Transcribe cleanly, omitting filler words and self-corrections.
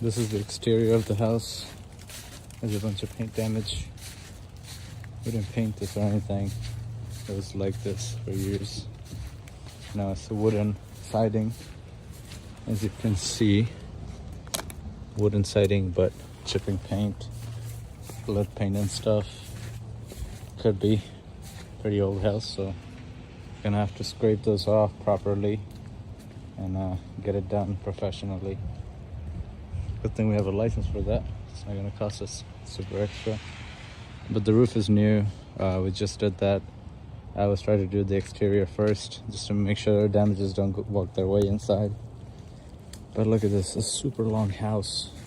This is the exterior of the house. There's a bunch of paint damage. We didn't paint this or anything. It was like this for years. Now it's a wooden siding. As you can see, wooden siding, but chipping paint, lead paint and stuff. Could be pretty old house, so gonna have to scrape those off properly and get it done professionally. Good thing we have a license for that. It's not gonna cost us super extra. But the roof is new. We just did that. I was trying to do the exterior first, just to make sure damages don't walk their way inside. But look at this, a super long house.